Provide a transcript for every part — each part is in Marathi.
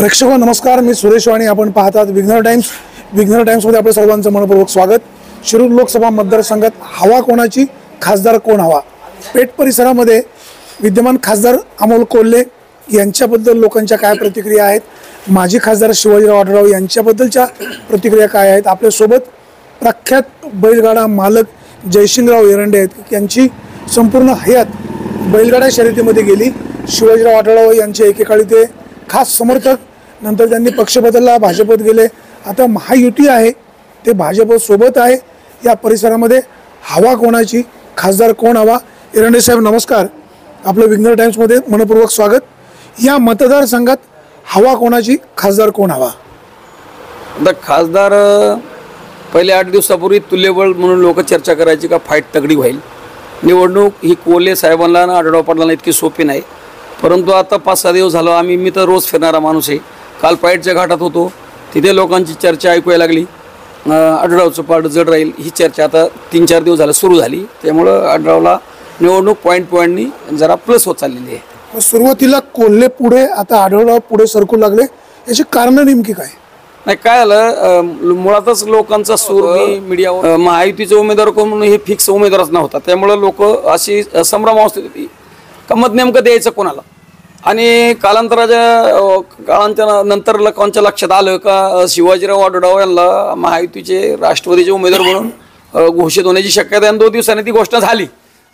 प्रेक्षको नमस्कार, मी सुरेश वाणी. आपण पाहतात विघ्नर टाइम्स. विघ्नर टाइम्समध्ये आपलं सर्वांचं मनपूर्वक स्वागत. शिरूर लोकसभा मतदारसंघात हवा कोणाची, खासदार कोण हवा? पेठ परिसरामध्ये विद्यमान खासदार अमोल कोल्हे यांच्याबद्दल लोकांच्या काय प्रतिक्रिया आहेत, माजी खासदार शिवाजीराव आढळराव यांच्याबद्दलच्या प्रतिक्रिया काय आहेत? आपल्यासोबत प्रख्यात बैलगाडा मालक जयसिंगराव एरंडे आहेत. यांची संपूर्ण हयात बैलगाडा शर्यतीमध्ये गेली. शिवाजीराव आढळराव यांचे एकेकाळी ते खास समर्थक, नंतर त्यांनी पक्ष बदलला, भाजपत गेले. आता महायुती आहे, ते भाजपसोबत आहे. या परिसरामध्ये हवा कोणाची, खासदार कोण हवा? एरंडे साहेब नमस्कार, आपलं विघ्नर टाइम्समध्ये मनपूर्वक स्वागत. या मतदारसंघात हवा कोणाची, खासदार कोण हवा? आता खासदार पहिले 8 दिवसापूर्वी तुल्यबळ म्हणून लोक चर्चा करायची का फाईट तगडी होईल. निवडणूक ही कोल्हे साहेबांना आणि आढळराव पाटलांना इतकी सोपी नाही. परंतु आता 5-6 दिवस झालं मी तर रोज फिरणारा माणूस आहे. काल फाईटच्या घाटात होतो, तिथे लोकांची चर्चा ऐकूया लागली. आढळरावचं पारडं जड राहील ही चर्चा आता 3-4 दिवस झालं सुरू झाली. त्यामुळं आढळरावला निवडणूक पॉईंटनी जरा प्लस होत चाललेली आहे. सुरुवातीला कोल्हे पुढे, आता आढळराव पुढे सरकू लागले, याची कारणं नेमकी काय? नाही, काय झालं, मुळातच लोकांचा सूर मीडियावर महायुतीचे उमेदवार कोण म्हणून हे फिक्स उमेदवारच नव्हता. त्यामुळं लोक अशी संभ्रमावस्थेत होती का मत नेमकं द्यायचं कोणाला. आणि काळांच्या नंतर लोकांच्या लक्षात आलं का शिवाजीराव आढळराव यांना महायुतीचे राष्ट्रवादीचे उमेदवार म्हणून घोषित होण्याची शक्यता आहे. 2 दिवसांनी ती घोषणा झाली.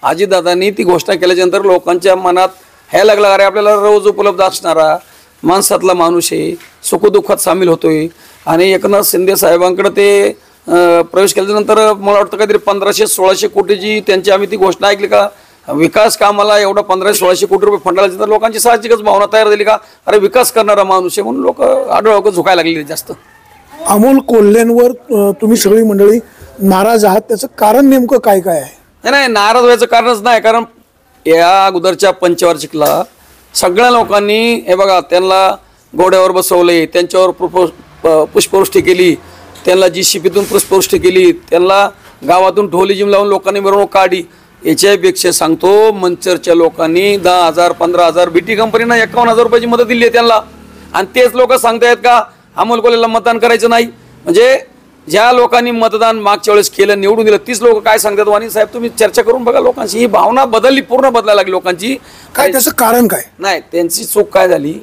अजितदादांनी ती घोषणा केल्याच्यानंतर लोकांच्या मनात हे लागलं, अरे आपल्याला रोज उपलब्ध असणारा माणसातला माणूस आहे, सुखदुःखात सामील होतोय. आणि एकनाथ शिंदे साहेबांकडे ते प्रवेश केल्यानंतर मला वाटतं काहीतरी 1500-1600 कोटीची त्यांची आम्ही ती घोषणा ऐकली का विकास कामाला एवढा 1500-1600 कोटी रुपये फंडाला. तर लोकांची साहजिकच भावना तयार झाली का अरे विकास करणारा माणूस आहे म्हणून लोक आढळराव झुकायला लागले जास्त. अमोल कोल्हेंवर तुम्ही सगळी मंडळी नाराज आहात, त्याचं कारण नेमकं काय काय आहे? नाही, नाराज व्हायचं कारणच नाही. कारण या अगोदरच्या पंचवार्षिकला सगळ्या लोकांनी हे बघा त्यांना घोड्यावर बसवले, त्यांच्यावर पुष्पवृष्टी केली, त्यांना JCPतून पुष्पवृष्टी केली, त्यांना गावातून ढोली जिम लावून लोकांनी मिरवणूक काढली. याच्यापेक्षा सांगतो, मंचरच्या लोकांनी 10,000 15,000 BT कंपनीनं 51,000 रुपयाची मदत दिली आहे त्यांना. आणि तेच लोक सांगतायत का अमोल कोल्हेला मतदान करायचं नाही. म्हणजे ज्या लोकांनी मतदान मागच्या वेळेस केलं, निवडून दिलं, तीच लोक काय सांगतात. वाणी साहेब तुम्ही चर्चा करून बघा लोकांची, ही भावना बदलली, पूर्ण बदलायला लागली लोकांची. काय त्याचं कारण काय? नाही, त्यांची चूक काय झाली,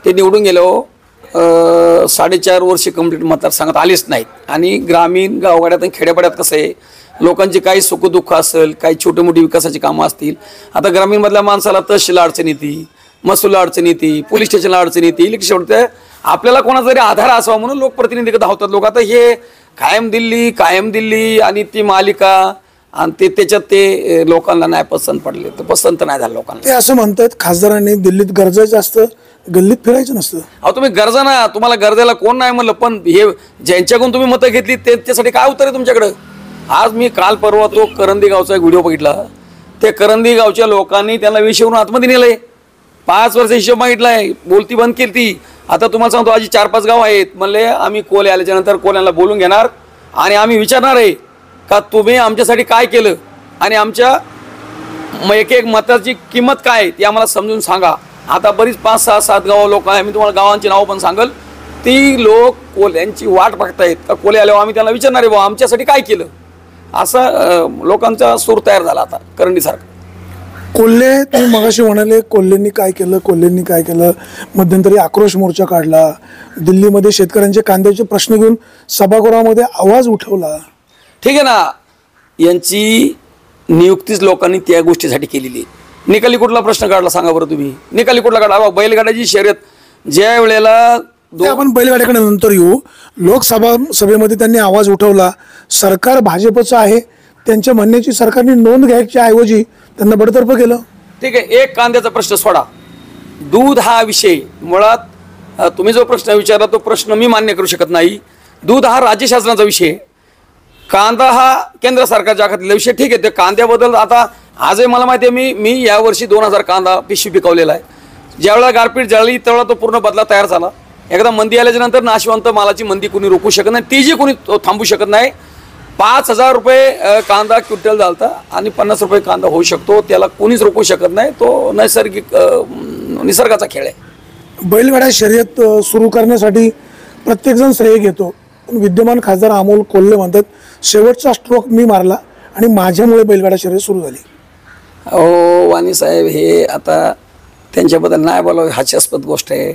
ते निवडून गेलो 4.5 वर्ष कंप्लीट मतदारसंघात आलेच नाहीत. आणि ग्रामीण गावगाड्यात आणि खेड्यापाड्यात कसं आहे, लोकांची काही सुखदुःख असेल, काही छोटी मोठी विकासाची कामं असतील. आता ग्रामीणमधल्या माणसाला तहसीलला अडचण येते, महसूलला अडचण येते, पोलीस स्टेशनला अडचण येते, इलेक्शन होतं. आपल्याला कोणाचा तरी आधार असावा म्हणून लोकप्रतिनिधी धावतात लोक. आता हे कायम दिल्ली आणि ती मालिका आणि त्याच्यात ते लोकांना नाही पसंत पडले, तर पसंत नाही झालं लोकांना. ते असं म्हणतात खासदारांनी दिल्लीत गरजायचं असतं, गल्लीत फिरायचं नसतं. अहो तुम्ही गरजा ना, तुम्हाला गरजेला कोण नाही म्हणलं, पण हे ज्यांच्याकडून तुम्ही मतं घेतली त्याच्यासाठी काय उत्तर आहे तुमच्याकडं? आज मी काल परवा तो करंदी गावचा एक व्हिडिओ बघितला. ते करंदी गावच्या लोकांनी त्यांना विषयवरून आतमध्ये नेलंय. 5 वर्ष हिशोब मागितलाय, बोलती बंद केली ती. आता तुम्हाला सांगतो, आजी 4-5 गाव आहेत म्हणले आम्ही कोल्हे आल्याच्या नंतर कोल्ह्यांना बोलून घेणार आणि आम्ही विचारणार आहे का तुम्ही आमच्यासाठी काय केलं आणि आमच्या एक मताची किंमत काय ती आम्हाला समजून सांगा. आता बरीच 5-6-7 गाव लोक आहे, मी तुम्हाला गावांची नावं पण सांगल. ती लोक कोल्ह्यांची वाट बघतायत का कोल्हे आल्यावर आम्ही त्यांना विचारणार आहे बाबा आमच्यासाठी काय केलं. असा लोकांचा सूर तयार झाला आता करंडीसारखा. कोल्हे तुम्ही मगाशी म्हणाले कोल्हेंनी काय केलं. मध्यंतरी आक्रोश मोर्चा काढला, दिल्लीमध्ये शेतकऱ्यांचे कांद्याचे प्रश्न घेऊन सभागृहामध्ये आवाज उठवला. ठीक आहे ना, यांची नियुक्तीच लोकांनी त्या गोष्टीसाठी केलेली. निकाली कुठला प्रश्न काढला सांगा बरं तुम्ही? निकाली कुठला काढला? बैलगाड्याची शर्यत ज्या वेळेला आपण बैलगाड्याकडे नंतर येऊ. सभेमध्ये त्यांनी आवाज उठवला, सरकार भाजपचं आहे, त्यांच्या म्हणण्याची सरकारने नोंद घ्यायच्या ऐवजी त्यांना बडतर्फ केलं. ठीक आहे, एक कांद्याचा प्रश्न सोडा, दूध हा विषय मुळात तुम्ही जो प्रश्न विचारला तो प्रश्न मी मान्य करू शकत नाही. दूध हा राज्य शासनाचा विषय, कांदा हा केंद्र सरकारच्या खात्यातला विषय. ठीक आहे, ते कांद्याबद्दल आता आजही मला माहिती आहे, मी यावर्षी 2000 कांदा पिशवी पिकवलेला आहे. ज्यावेळेला गारपीट जळली त्यावेळेला तो पूर्ण बदला तयार झाला. एकदा मंदी आल्याच्या नंतर नाशवंत मालाची मंदी कोणी रोखू शकत नाही, ती जी कोणी थांबू शकत नाही. 5,000 रुपये कांदा क्विंटल झालता आणि 50 रुपये कांदा होऊ शकतो, त्याला कोणीच रोखू शकत नाही. तो निसर्गाचा खेळ आहे. बैलगाड्या शर्यत सुरू करण्यासाठी प्रत्येकजण श्रेय घेतो, पण विद्यमान खासदार अमोल कोल्हे म्हणतात शेवटचा स्ट्रोक मी मारला आणि माझ्यामुळे बैलगाडा शर्यत सुरू झाली. अहो वाणी साहेब, हे आता त्यांच्याबद्दल नाही बोलावं हास्यास्पद गोष्ट आहे.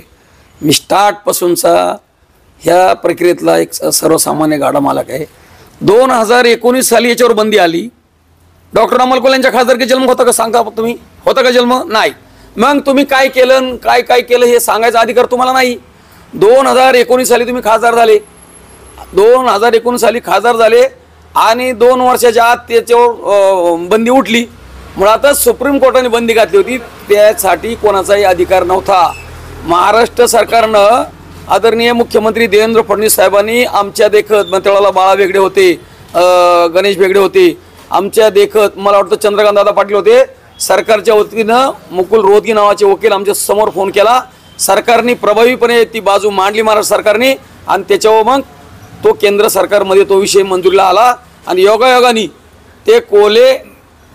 मी स्टार्टपासूनचा ह्या प्रक्रियेतला एक सर्वसामान्य गाडा मालक आहे. 2019 साली याच्यावर बंदी आली. डॉक्टर अमोल कोल्हे यांच्या खासदारकी जन्म होता का सांगा तुम्ही? होता का जन्म? नाही. मग तुम्ही काय केलं काय काय केलं हे सांगायचा अधिकार तुम्हाला नाही. 2019 साली तुम्ही खासदार झाले. 2019 साली खासदार झाले आणि 2 वर्षाच्या आत त्याच्यावर बंदी उठली. मुळातच सुप्रीम कोर्टाने बंदी घातली होती, त्यासाठी कोणाचाही अधिकार नव्हता. महाराष्ट्र सरकारनं आदरणीय मुख्यमंत्री देवेंद्र फडणवीस साहेबांनी आमच्या देखत, मग त्यावेळेला बाळा वेगळे होते, गणेश वेगळे होते, आमच्या देखत मला वाटतं चंद्रकांत दादा पाटील होते, सरकारच्या वतीनं मुकुल रोहतगी नावाचे वकील आमच्या समोर फोन केला. सरकारने प्रभावीपणे ती बाजू मांडली महाराष्ट्र सरकारने आणि त्याच्यावर मग तो केंद्र सरकारमध्ये तो विषय मंजुरीला आला आणि योगायोगाने ते कोल्हे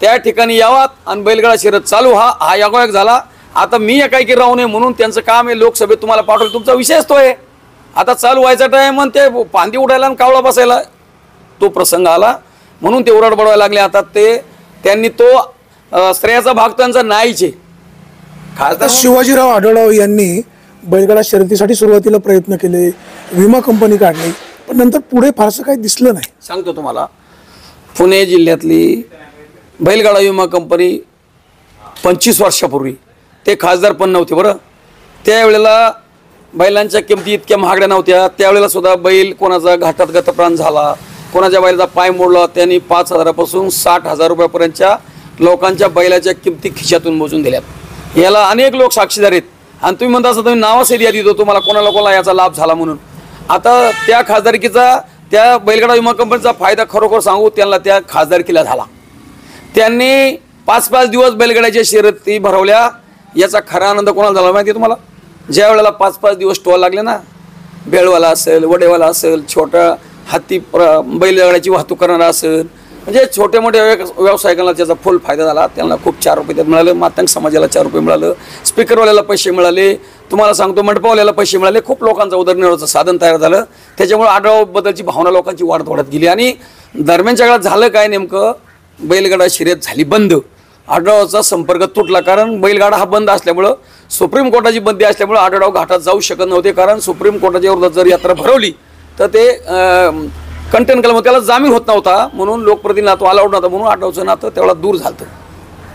त्या ठिकाणी यावात आणि बैलगाडा शर्यत चालू हा योगायोग झाला. आता मी एकाएकी राहू नये म्हणून त्यांचं काम आहे लोकसभेत तुम्हाला पाठवलं, तुमचा विषयच तो आहे. आता चालू व्हायचा टाइम आणि ते पांदी उडायला आणि कावळा बसायला तो प्रसंग आला म्हणून ते उराड बडवायला लागले. आता ते त्यांनी तो श्रेयाचा भाग त्यांचा नाहीच आहे. खासदार शिवाजीराव आढळराव यांनी बैलगाडा शर्यतीसाठी सुरुवातीला प्रयत्न केले, विमा कंपनी काढली, पण नंतर पुढे फारसं काही दिसलं नाही. सांगतो तुम्हाला, पुणे जिल्ह्यातली बैलगाडा विमा कंपनी 25 वर्षापूर्वी, ते खासदार पण नव्हते बरं, त्यावेळेला बैलांच्या किमती इतक्या महागड्या नव्हत्या. त्यावेळेला सुद्धा बैल कोणाचा घाटात गतप्राण झाला, कोणाच्या बैलाचा पाय मोडला, त्यांनी 5,000 60,000 रुपयापर्यंतच्या लोकांच्या बैलाच्या किमती खिशातून मोजून दिल्यात. याला अनेक लोक साक्षीदार आहेत आणि तुम्ही म्हणता असं तुम्ही नावासही यादी देतो तुम्हाला कोणाला याचा लाभ झाला म्हणून. आता त्या खासदारकीचा, त्या बैलगाडा विमा कंपनीचा फायदा खरोखर सांगू त्यांना त्या खासदारकीला झाला. त्यांनी 5-5 दिवस बैलगाड्याच्या शर्यती भरवल्या. याचा खरा आनंद कोणाला झाला माहिती आहे तुम्हाला? ज्या वेळेला 5-5 दिवस स्टॉल लागले ना, बेळवाला असेल, वडेवाला असेल, छोटा हाती बैलगाड्याची वाहतूक करणारा असेल, म्हणजे छोटे मोठे व्यावसायिकांना त्याचा फुल फायदा झाला. त्यांना खूप 4 रुपये त्यात मिळाले, मातंग समाजाला 4 रुपये मिळालं, स्पीकरवाल्याला पैसे मिळाले, तुम्हाला सांगतो मंडपावाल्याला पैसे मिळाले. खूप लोकांचं उदरनिर्वाहाचं साधन तयार झालं. त्याच्यामुळे आढळरावबद्दलची भावना लोकांची वाढत गेली. आणि दरम्यानच्या काळात झालं काय नेमकं, बैलगाडा शर्यत झाली बंद, आढळरावचा संपर्क तुटला. कारण बैलगाडा हा बंद असल्यामुळं, सुप्रीम कोर्टाची बंदी असल्यामुळं आढळराव घाटात जाऊ शकत नव्हते. कारण सुप्रीम कोर्टाच्या विरोधात जर यात्रा भरवली तर ते कंटेन केलं, त्याला जामीन होत नव्हता, म्हणून लोकप्रतिनिधी तो अलाउड नव्हता, म्हणून आढळरावचं नातं तेवढा दूर झालं,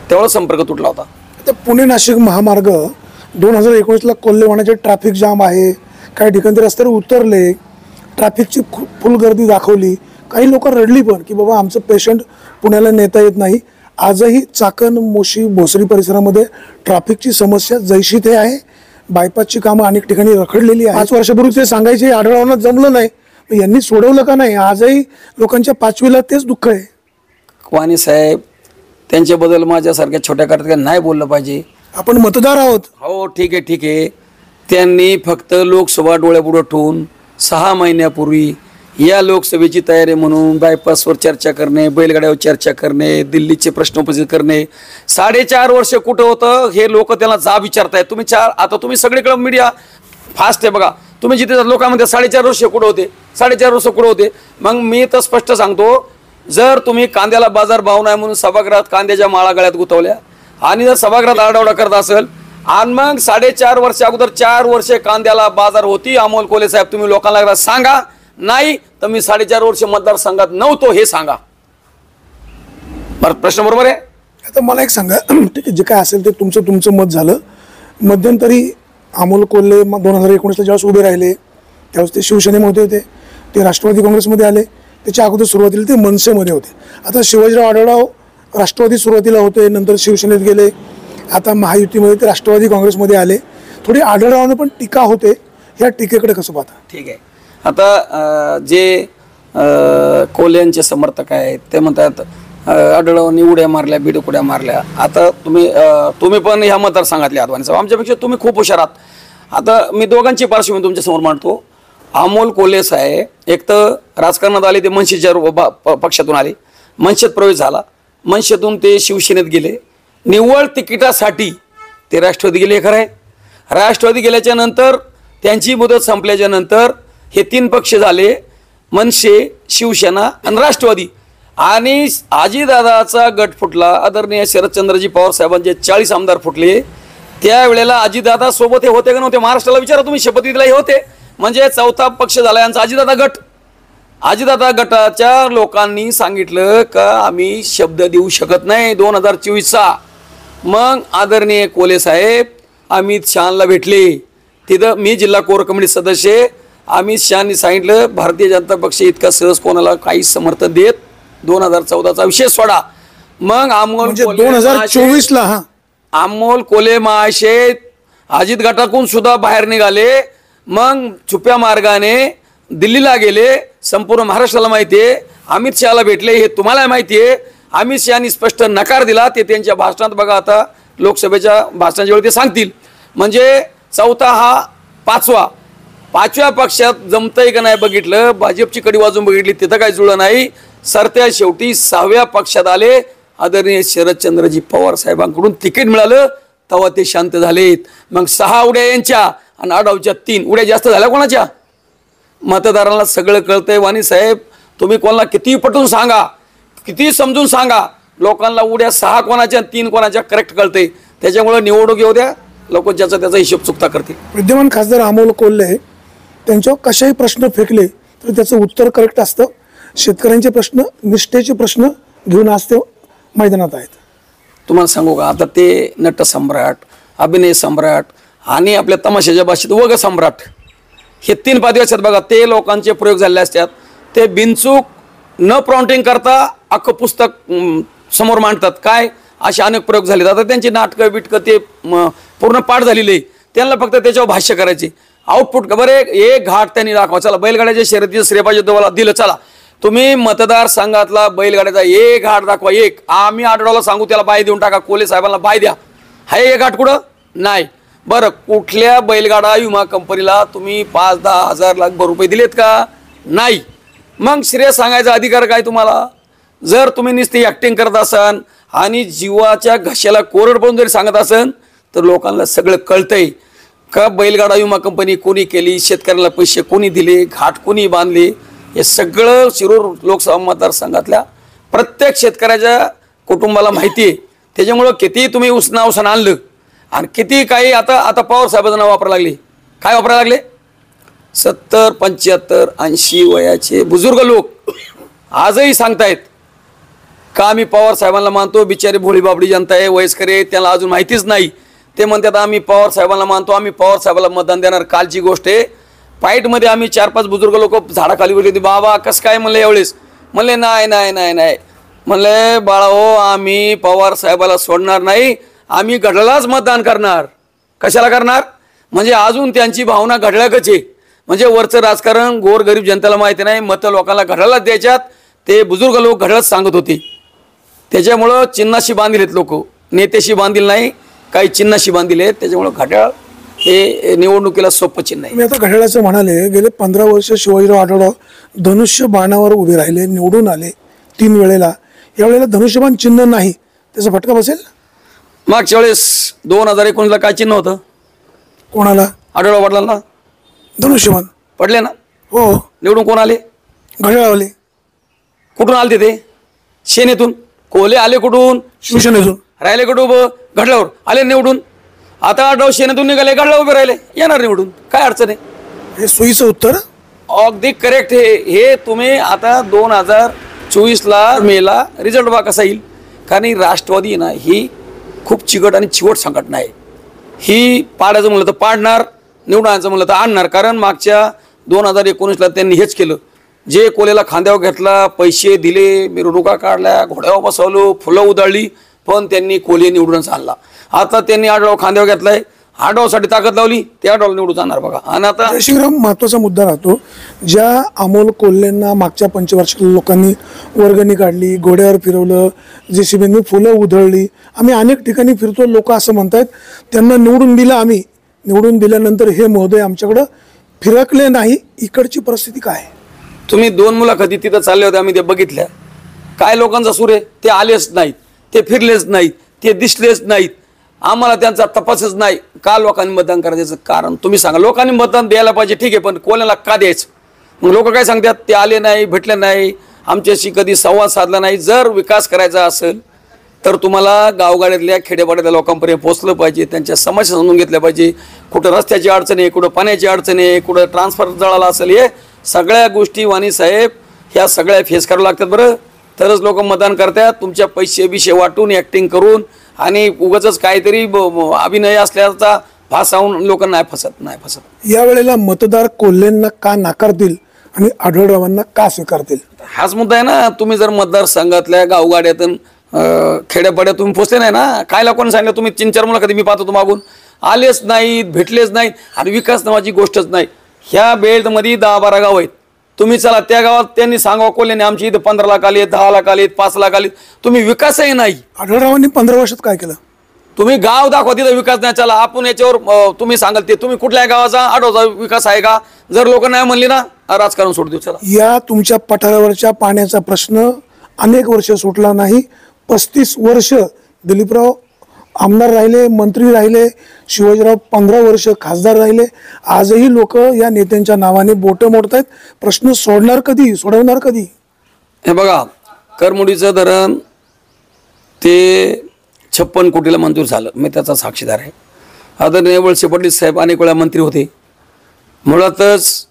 तेवढा संपर्क तुटला होता. आता पुणे नाशिक महामार्ग 2019ला कोल्हेवाण्याचे ट्रॅफिक जाम आहे, काही ठिकाणी रस्त्यावर उतरले, ट्रॅफिकची फुल गर्दी दाखवली, काही लोक रडली पण की बाबा आमचं पेशंट पुण्याला नेता येत नाही. आजही चाकण, मोशी, भोसरी परिसरामध्ये ट्रॅफिकची समस्या जैशी ते आहे. बायपासची कामं अनेक ठिकाणी रखडलेली आहे. 5 वर्षापूर्वी ते सांगायचे आढळरावांना जमलं नाही, यांनी सोडवलं का नाही? आजही लोकांच्या पाचवीला तेच दुःख आहे. वाणी साहेब, त्यांच्याबद्दल माझ्यासारख्या छोट्या कार्यात नाही बोललं पाहिजे. आपण मतदार आहोत. हो ठीक आहे. त्यांनी फक्त लोकसभा डोळ्यापुढे ठेवून 6 महिन्यापूर्वी या लोकसभेची तयारी म्हणून बायपासवर चर्चा करणे, बैलगाड्यावर चर्चा करणे, दिल्लीचे प्रश्न उपस्थित करणे. 4.5 वर्ष कुठं होतं हे लोक त्यांना जाब विचारतायत. आता तुम्ही सगळीकडे मीडिया फास्ट आहे बघा, तुम्ही जिथे लोकांमध्ये 4.5 वर्ष कुठं होते, 4.5 वर्ष कुठं होते. मग मी तर स्पष्ट सांगतो, जर तुम्ही कांद्याला बाजार भाव नाही म्हणून सभागृहात कांद्याच्या माळा गळ्यात गुतवल्या आणि जर सभागृहात आरडाओरडा करत असेल आणि मग 4.5 वर्ष अगोदर 4 वर्षे कांद्याला बाजार होती, अमोल कोल्हे साहेब तुम्ही लोकांना सांगा. नाही तर मी 4.5 वर्ष मतदारसंघात नव्हतो हे सांगा. प्रश्न बरोबर आहे. आता मला एक सांगा, ठीक आहे, जे काय असेल ते तुमचं मत झालं. मध्यंतरी अमोल कोल्हे 2019ला ज्यावेळेस उभे राहिले त्यावेळेस ते शिवसेनेमध्ये होते, ते राष्ट्रवादी काँग्रेसमध्ये आले, त्याच्या अगोदर सुरुवातीला ते मनसेमध्ये होते. आता शिवाजीराव आढळराव राष्ट्रवादी सुरुवातीला होते, नंतर शिवसेनेत गेले, आता महायुतीमध्ये ते राष्ट्रवादी काँग्रेसमध्ये आले. थोडी आढळरावांना पण टीका होते, या टीकेकडे कसं पाहता? ठीक आहे. आता जे कोल्ह्यांचे समर्थक आहेत ते म्हणतात आढळरावांनी उड्या मारल्या, बिडकुड्या मारल्या. आता तुम्ही पण ह्या मतदारसंघातले आहात वाणी साहेब, आमच्यापेक्षा तुम्ही खूप हुशार आहात. आता मी दोघांची पार्श्वभूमी तुमच्या समोर मांडतो. अमोल कोल्हे साहेब एक तर राजकारणात आले, ते मनसेच्या पक्षातून आले, मनसेत प्रवेश झाला, मनसेतून ते शिवसेनेत गेले, निव्वळ तिकिटासाठी ते राष्ट्रवादी गेले खरं आहे. राष्ट्रवादी गेल्याच्या नंतर त्यांची मुदत संपल्याच्या नंतर हे 3 पक्ष झाले, मनसे, शिवसेना आणि राष्ट्रवादी. आणि अजितदादाचा गट फुटला, आदरणीय शरदचंद्रजी पवार साहेबांचे 40 आमदार फुटले. त्यावेळेला अजितदादा सोबत हे होते का नव्हते? महाराष्ट्राला विचारा तुम्ही, शपथविधीला हे होते. म्हणजे 4था पक्ष झाला यांचा अजितदादा गट. अजितदादा गटाच्या लोकांनी सांगितलं का आम्ही शब्द देऊ शकत नाही 2024चा. मग आदरणीय कोले साहेब अमित शहाला भेटले. तिथं मी जिल्हा कोर कमिटी सदस्य, अमित शहानी सांगितलं भारतीय जनता पक्ष इतका सहज कोणाला काही समर्थन देत 2014चा विषय सोडा. मग अमोल 2024ला अमोल कोले महाशय अजित गटातून सुद्धा बाहेर निघाले. मग छुप्या मार्गाने दिल्लीला गेले. संपूर्ण महाराष्ट्राला माहिती आहे. अमित शहाला भेटले हे तुम्हाला माहिती आहे. अमित शहानी स्पष्ट नकार दिला. ते त्यांच्या भाषणात बघा, आता लोकसभेच्या भाषणाच्या वेळी ते सांगतील. म्हणजे 4था हा 5व्या पक्षात जमतंय का नाही बघितलं, भाजपची कडी वाजून बघितली, तिथं काही जुळलं नाही. सरत्या शेवटी 6व्या पक्षात आले. आदरणीय शरदचंद्रजी पवार साहेबांकडून तिकीट मिळालं, तेव्हा ते शांत झालेत. मग 6 उड्या यांच्या आणि आडावच्या 3 उड्या जास्त झाल्या कोणाच्या? मतदारांना सगळं कळतंय. वाणी साहेब तुम्ही कोणाला किती पटवून सांगा, किती समजून सांगा, लोकांना उड्या 6 कोणाच्या 3 कोणाच्या करेक्ट कळते. त्याच्यामुळे निवडणूक येऊ द्या, लोक ज्याचा त्याचा हिशोब चुकता करतील. विद्यमान खासदार अमोल कोल्हे त्यांच्यावर कशाही प्रश्न फेकले तर त्याचं उत्तर करेक्ट असतं. शेतकऱ्यांचे प्रश्न, निष्ठेचे प्रश्न घेऊन आज ते मैदानात आहेत. तुम्हाला सांगू का, आता ते नट सम्राट, अभिनय सम्राट आणि आपल्या तमाशाच्या भाषेत वग सम्राट, हे 3 पदवी असतात बघा. ते लोकांचे प्रयोग झालेले असतात. ते बिनचूक न प्रॉम्प्टिंग करता अख्खं पुस्तक समोर मांडतात. काय असे अनेक प्रयोग झाले. आता त्यांची नाटकं बिटकं ते पूर्ण पाठ झालेले आहे. त्यांना फक्त त्याच्यावर भाष्य करायचे. आउटपुट बरं एक घाट त्यांनी दाखवा. चला बैलगाड्याच्या शर्यतीचं श्रेय पाहिजे तुम्हाला दिलं. चला तुम्ही मतदारसंघातला बैलगाड्याचा एक घाट दाखवा. एक आम्ही आठवड्याला सांगू त्याला बाय देऊन टाका. कोले साहेबांना बाय द्या. हाय एक घाट कुठं नाही. बरं कुठल्या बैलगाडा विमा कंपनीला तुम्ही 5-10 हजार लाख रुपये दिलेत का? नाही. मग श्रेय सांगायचा अधिकार काय तुम्हाला? जर तुम्ही नुसती ॲक्टिंग करत असाल आणि जीवाच्या घशाला कोरड पाहून जरी सांगत असाल तर लोकांना सगळं कळतंय का बैलगाडा विमा कंपनी कोणी केली, शेतकऱ्यांना पैसे कोणी दिले, घाट कोणी बांधले, हे सगळं शिरूर लोकसभा मतदारसंघातल्या प्रत्येक शेतकऱ्याच्या कुटुंबाला माहिती आहे. त्याच्यामुळं किती तुम्ही उसना आणलं आणि किती काही आता पवार साहेबांचं नाव वापरायला लागले. काय वापरायला लागले? 70, 75, 80 वयाचे बुजुर्ग लोक आजही सांगतायत का आम्ही पवार साहेबांना मानतो. बिचारी भोळी बाबडी जनता आहे, वयस्कर आहे, त्यांना अजून माहितीच नाही. ते म्हणतात आम्ही पवार साहेबांना मानतो, आम्ही पवार साहेबाला मतदान देणार. कालची गोष्ट आहे, फाईटमध्ये आम्ही 4-5 बुजुर्ग लोक झाडाखाली बसले होते. बाबा कसं काय म्हणले यावेळेस? म्हणले नाही म्हणले बाळा हो, आम्ही पवार साहेबाला सोडणार नाही, आम्ही घड्याळालाच मतदान करणार. कशाला करणार? म्हणजे अजून त्यांची भावना घड्याळाकच आहे. म्हणजे वरचं राजकारण गोरगरीब जनतेला माहिती नाही, मतं लोकांना घड्याळालाच द्यायच्यात. ते बुजुर्ग लोक घड्याळच सांगत होते. त्याच्यामुळं चिन्हाशी बांधिलेत लोक, नेत्याशी बांधील नाही, काही चिन्हाशी बांधील आहेत. त्याच्यामुळं घड्याळ हे निवडणुकीला सोपं चिन्ह आहे. मी आता घड्याळाचं म्हणाले, गेले 15 वर्ष शिवाजीराव आढळराव धनुष्य बाणावर उभे राहिले, निवडून आले 3 वेळेला. यावेळेला धनुष्यबाण चिन्ह नाही, त्याचा फटका बसेल? मागच्या वेळेस 2019ला काय चिन्ह होतं? कोणाला? आढळराव पाटलांना धनुष्यबाण पडले ना. हो. निवडून कोण आले? घड्याळावले. कुठून आले ते? सेनेतून. कोले आले कुठून? शिवसेनेतून. राहिले कुठं? घडल्यावर आले निवडून. आता आढळराव सेनेतून निघाले, घडला उभे राहिले, येणार निवडून. काय अडचण आहे? हे सोयीचं उत्तर अगदी करेक्ट. हे तुम्ही आता 2024ला मेला रिझल्ट बघा कसा येईल. कारण राष्ट्रवादी ना ही खूप चिकट आणि चिवट संघटना आहे. ही पाडायचं म्हणलं तर पाडणार, निवडून आणायचं म्हणलं तर आणणार. कारण मागच्या 2019ला त्यांनी हेच केलं. जे कोलेला खांद्यावर घेतला, पैसे दिले, मिरवणुका काढल्या, घोड्यावर बसवलो, फुलं उधळली, पण त्यांनी कोले निवडूनच आणला. आता त्यांनी आढळराव खांद्यावर घेतलाय, आढळरावसाठी ताकद लावली, त्या आढळराव निवडून जाणार बघा. आणि आता शिवराम महत्वाचा मुद्दा राहतो. ज्या अमोल कोल्हेंना मागच्या 5 वर्षात लोकांनी वर्गणी काढली, घोड्यावर फिरवलं, JCBनी फुलं उधळली, आम्ही अनेक ठिकाणी फिरतो, लोक असं म्हणतात त्यांना निवडून दिलं. आम्ही निवडून दिल्यानंतर हे महोदय आमच्याकडं फिरकले नाही. इकडची परिस्थिती काय? तुम्ही 2 मुलाखती तिथं चालले होते, आम्ही ते बघितल्या. काय लोकांचा सूर आहे? ते आलेच नाहीत, ते फिरलेच नाहीत, ते दिसलेच नाहीत. आम्हाला त्यांचा तपासच नाही. का लोकांनी मतदान करायचं कारण तुम्ही सांगा. लोकांनी मतदान द्यायला पाहिजे ठीक आहे, पण कोणाला का द्यायचं? मग लोक काय सांगतात, ते आले नाही, भेटले नाही, आमच्याशी कधी संवाद साधला नाही. जर विकास करायचा असेल तर तुम्हाला गावगाड्यातल्या खेडेपाड्यातल्या लोकांपर्यंत पोहोचलं पाहिजे, त्यांच्या समस्या समजून घेतल्या पाहिजे. कुठं रस्त्याची अडचण आहे, कुठं पाण्याची अडचण आहे, कुठं ट्रान्सफर जळाला असेल, हे सगळ्या गोष्टी वाणी साहेब ह्या सगळ्या फेस करावं लागतात बरं. तरच लोक मतदान करतात. तुमच्या पैसे वाटून ॲक्टिंग करून आणि उगाचच काहीतरी अभिनय असल्याचा भासावून लोकांना नाही फसत. यावेळेला मतदार कोल्हेंना का नाकारतील आणि आढळरावांना का स्वीकारतील? हाच मुद्दा आहे ना. तुम्ही जर मतदारसंघातल्या गावगाड्यातून खेड्यापाड्यात तुम्ही पोचले नाही ना. काय लोकांनी सांगितलं, तुम्ही 3-4 मुलाखती मी पाहतो मागून आलेच नाहीत, भेटलेच नाहीत आणि विकास नावाची गोष्टच नाही. ह्या बेल्टमध्ये 10-12 गाव आहेत. तुम्ही चला त्या गावात त्यांनी सांगा कोल्ह्याने आमची इथं 15 लाख आले, 10 लाख आले, 5 लाख आले. तुम्ही विकासही नाही. आढळरावांनी 15 वर्षात काय केलं? तुम्ही गाव दाखवा, तिथं विकास नाही. चला आपण याच्यावर तुम्ही सांगाल ते. तुम्ही कुठल्या गावाचा आढळचा विकास आहे का? जर लोक नाही म्हणली ना, राजकारण सोडू देऊ. चला. या तुमच्या पठारावरच्या पाण्याचा प्रश्न अनेक वर्ष सुटला नाही. 35 वर्ष दिलीपराव आमदार राहिले, मंत्री राहिले, शिवाजीराव 15 वर्ष खासदार राहिले. आजही लोक या नेत्यांच्या नावाने बोटं मोडतायत. प्रश्न सोडवणार कधी? हे बघा, करमुडीचं धरण ते 56 कोटीला मंजूर झालं. मी त्याचा साक्षीदार आहे. आदरणीय वळसे पाटील साहेब अनेक वेळा मंत्री होते. मुळातच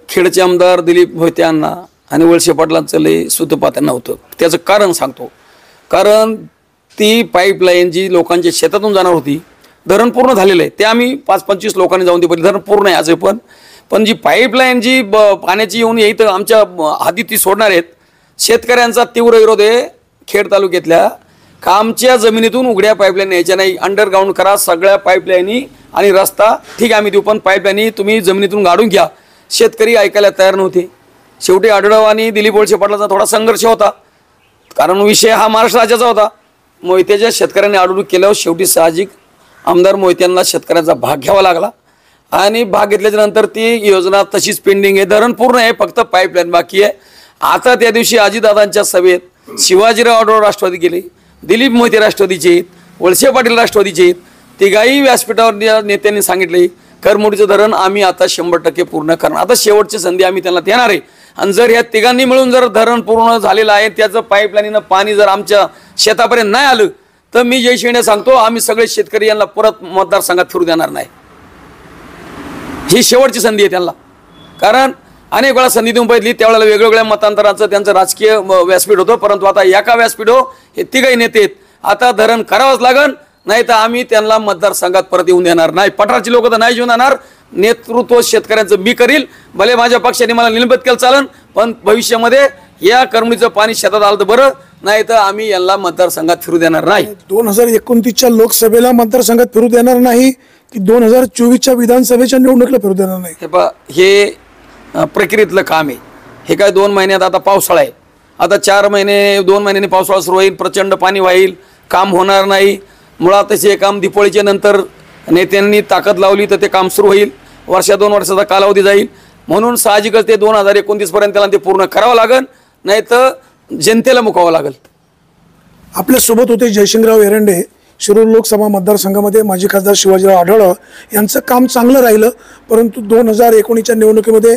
खेडचे आमदार दिलीप मोहिते यांना आणि वळसे पाटलांचं लय सुतपात नव्हतं. त्याचं कारण सांगतो. कारण ती पाईपलाईन जी लोकांच्या शेतातून जाणार होती, धरण पूर्ण झालेलं आहे. ते आम्ही 5-25 लोकांनी जाऊन ते धरण पूर्ण आहे आज पण जी पाईपलाईन जी पाण्याची येऊन इथं आमच्या हद्दीत ती सोडणार आहेत, शेतकऱ्यांचा तीव्र विरोध आहे. खेड तालुक्यातल्या आमच्या जमिनीतून उघड्या पाईपलाईन यायच्या नाही. अंडरग्राऊंड करा सगळ्या पाईपलाईनी आणि रस्ता ठीक आम्ही देऊ, पण पाईपलाईनी तुम्ही जमिनीतून गाडून घ्या. शेतकरी ऐकायला तयार नव्हते. शेवटी आढळराव आणि दिलीप वळसे पाटलांचा थोडा संघर्ष होता, कारण विषय हा महाराष्ट्र राज्याचा होता. मोहित्याच्या शेतकऱ्यांनी आडूड केल्यावर शेवटी साहजिक आमदार मोहित्यांना शेतकऱ्यांचा भाग घ्यावा लागला आणि भाग घेतल्याच्या नंतर ती योजना तशीच पेंडिंग आहे. धरण पूर्ण आहे, फक्त पाईपलाईन बाकी आहे. आता त्या दिवशी अजितदादांच्या सभेत शिवाजीराव आढळराव राष्ट्रवादी गेले, दिलीप मोहिते राष्ट्रवादीचे आहेत, वळसे पाटील राष्ट्रवादीचे आहेत. तिघाही व्यासपीठावर नेत्यांनी सांगितले करमुडीचं धरण आम्ही आता 100% पूर्ण करणार. आता शेवटची संधी आम्ही त्यांना देणार आहे. आणि जर ह्या तिघांनी मिळून जर धरण पूर्ण झालेलं आहे, त्याचं पाईपलाईननं पाणी जर आमच्या शेतापर्यंत नाही आलं तर मी जयशिंगणे सांगतो, आम्ही सगळे शेतकरी यांना परत मतदारसंघात फिरू देणार नाही. ही शेवटची संधी आहे त्यांना. कारण अनेक वेळा संधी देऊन पाहिली, त्यावेळेला वेगवेगळ्या मतांतराचं त्यांचं राजकीय व्यासपीठ होतं. परंतु आता एका व्यासपीठो हे तिघही नेते आहेत. आता धरण करावंच लागन, नाही तर आम्ही त्यांना मतदारसंघात परत येऊन देणार नाही. पठारची लोक तर नाही येऊन येणार. नेतृत्व शेतकऱ्यांचं मी करील. भले माझ्या पक्षाने मला निलंबित केलं चालन, पण भविष्यामध्ये या करमुडीचं पाणी शेतात आलं तर बरं, नाही तर आम्ही यांना मतदारसंघात फिरू देणार नाही. 2029च्या लोकसभेला मतदारसंघात फिरू देणार नाही की 2024च्या विधानसभेच्या निवडणुकीला फिरू देणार नाही? हे प्रक्रियेतलं काम आहे. हे काय 2 महिन्यात, आता पावसाळा आहे, आता 2 महिन्यांनी पावसाळा सुरू होईल, प्रचंड पाणी वाहील, काम होणार नाही. मुळातच हे काम दिपोळीच्या नंतर नेत्यांनी ताकद लावली तर ते काम सुरू होईल. 1-2 वर्षाचा कालावधी जाईल. म्हणून साहजिकच ते 2029 पर्यंत त्याला ते पूर्ण करावं लागेल, नाही तर जनतेला मुकावं लागेल. आपल्या सोबत होते जयसिंगराव एरंडे, शिरूर लोकसभा मतदारसंघामध्ये माजी खासदार शिवाजीराव आढळराव यांचं काम चांगलं राहिलं. परंतु 2019च्या निवडणुकीमध्ये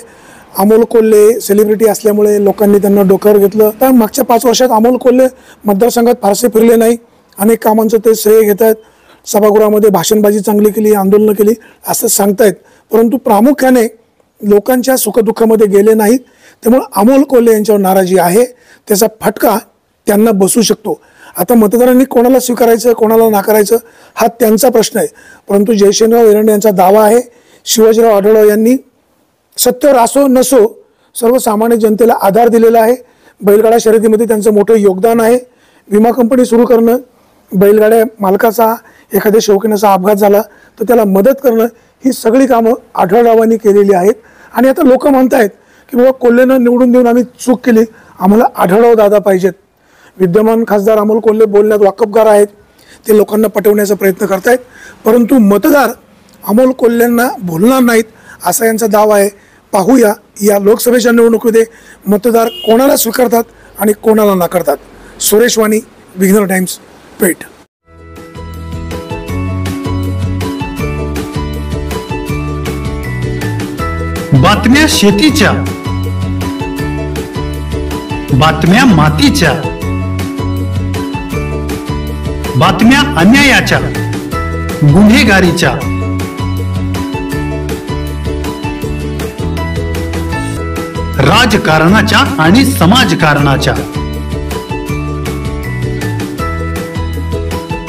अमोल कोल्हे सेलिब्रिटी असल्यामुळे लोकांनी त्यांना डोक्यावर घेतलं. तर मागच्या 5 वर्षात अमोल कोल्हे मतदारसंघात फारसे फिरले नाही. अनेक कामांचं ते श्रेय घेत आहेत. सभागृहामध्ये भाषणबाजी चांगली केली, आंदोलनं केली असं सांगतायत. परंतु प्रामुख्याने लोकांच्या सुखदुःखामध्ये गेले नाहीत. त्यामुळे अमोल कोल्हे यांच्यावर नाराजी आहे. त्याचा फटका त्यांना बसू शकतो. आता मतदारांनी कोणाला स्वीकारायचं कोणाला नाकारायचं हा त्यांचा प्रश्न आहे. परंतु जयसिंगराव एरंडे यांचा दावा आहे, शिवाजीराव आढळराव यांनी सत्तेवर असो नसो सर्वसामान्य जनतेला आधार दिलेला आहे. बैलगाडा शर्यतीमध्ये त्यांचं मोठं योगदान आहे. विमा कंपनी सुरू करणं, बैलगाड्या मालकाचा एखाद्या शौकीनाचा अपघात झाला तर त्याला मदत करणं, ही सगळी कामं आढळरावांनी केलेली आहेत. आणि आता लोक म्हणतायत की बाबा कोल्हेनं निवडून देऊन आम्ही चूक केली, आम्हाला आढळराव दादा पाहिजेत. विद्यमान खासदार अमोल कोल्हे बोलण्यात वाकबगार आहेत. ते लोकांना पटवण्याचा प्रयत्न करतायत. परंतु मतदार अमोल कोल्हेंना बोलणार नाहीत असा यांचा दावा आहे. पाहूया या लोकसभेच्या निवडणुकीमध्ये मतदार कोणाला स्वीकारतात आणि कोणाला नाकारतात. सुरेश वाणी, विघ्नर टाइम्स, पेठ. बातम्या शेतीच्या, बातम्या मातीच्या, बातम्या अन्यायाच्या, गुन्हेगारीच्या, राजकारणाच्या आणि समाजकारणाच्या,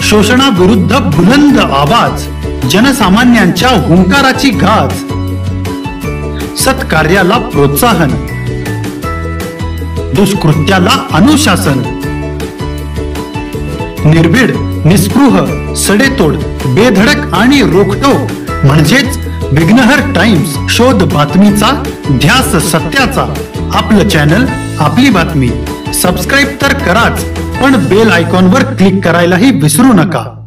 शोषणाविरुद्ध बुलंद आवाज, जनसामान्यांच्या हुंकाराची गाज, सत्कार्याला प्रोत्साहन, दुष्कृत्याला अनुशासन, निर्भीड, निस्पृह, सडेतोड, बेधडक आणि रोखटोक म्हणजेच विघ्नहर टाइम्स. शोध बातमीचा, ध्यास सत्याचा. आपलं चॅनल, आपली बातमी. सबस्क्राईब तर कराच, पण बेल आयकॉनवर क्लिक करायलाही विसरू नका.